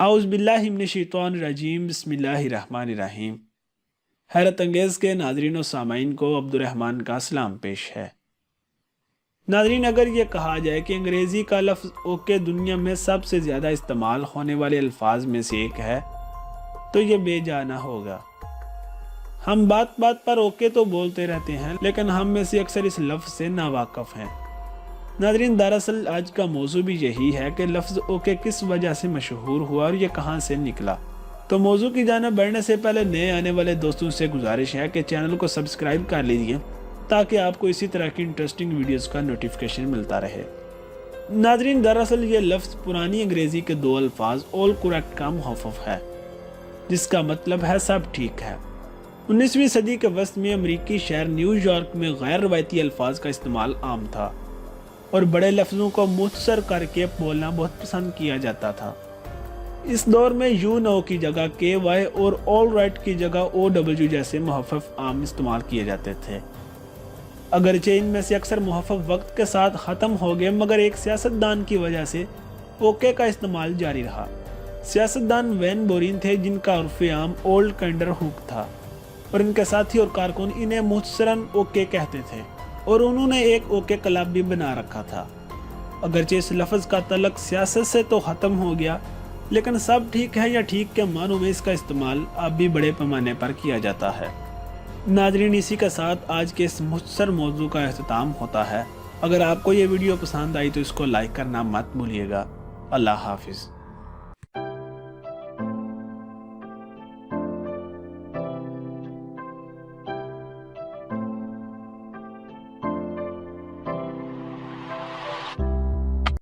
اعوذ باللہ من الشیطان الرجیم بسم اللہ الرحمن الرحیم۔ حیرت انگیز کے ناظرین و سامعین کو عبد الرحمن کا سلام پیش ہے۔ ناظرین، اگر یہ کہا جائے کہ انگریزی کا لفظ اوکے دنیا میں سب سے زیادہ استعمال ہونے والے الفاظ میں سے ایک ہے تو یہ بے جا نہ ہوگا۔ ہم بات بات پر اوکے تو بولتے رہتے ہیں، لیکن ہم میں سے اکثر اس لفظ سے ناواقف ہیں۔ ناظرین، دراصل آج کا موضوع بھی یہی ہے کہ لفظ اوکے کس وجہ سے مشہور ہوا اور یہ کہاں سے نکلا۔ تو موضوع کی جانب بڑھنے سے پہلے نئے آنے والے دوستوں سے گزارش ہے کہ چینل کو سبسکرائب کر لیجئے تاکہ آپ کو اسی طرح کی انٹرسٹنگ ویڈیوز کا نوٹیفیکیشن ملتا رہے۔ ناظرین، دراصل یہ لفظ پرانی انگریزی کے دو الفاظ آل کریکٹ کا مخفف ہے، جس کا مطلب ہے سب ٹھیک ہے۔ 19ویں صدی کے وسط میں امریکی شہر نیو یارک میں غیر روایتی الفاظ کا استعمال عام تھا اور بڑے لفظوں کو مختصر کر کے بولنا بہت پسند کیا جاتا تھا۔ اس دور میں یو نو کی جگہ کے وائی اور آل رائٹ کی جگہ او ڈبلیو جیسے محفف عام استعمال کیے جاتے تھے۔ اگرچہ ان میں سے اکثر محفف وقت کے ساتھ ختم ہو گئے، مگر ایک سیاستدان کی وجہ سے اوکے کا استعمال جاری رہا۔ سیاستدان وین بورین تھے، جن کا عرف عام اولڈ کینڈر ہوک تھا، اور ان کے ساتھی اور کارکن انہیں مختصراً اوکے کہتے تھے، اور انہوں نے ایک اوکے کلب بھی بنا رکھا تھا۔ اگرچہ اس لفظ کا تعلق سیاست سے تو ختم ہو گیا، لیکن سب ٹھیک ہے یا ٹھیک کے معنوں میں اس کا استعمال اب بھی بڑے پیمانے پر کیا جاتا ہے۔ ناظرین، اسی کے ساتھ آج کے اس مختصر موضوع کا اختتام ہوتا ہے۔ اگر آپ کو یہ ویڈیو پسند آئی تو اس کو لائک کرنا مت بھولیے گا۔ اللہ حافظ۔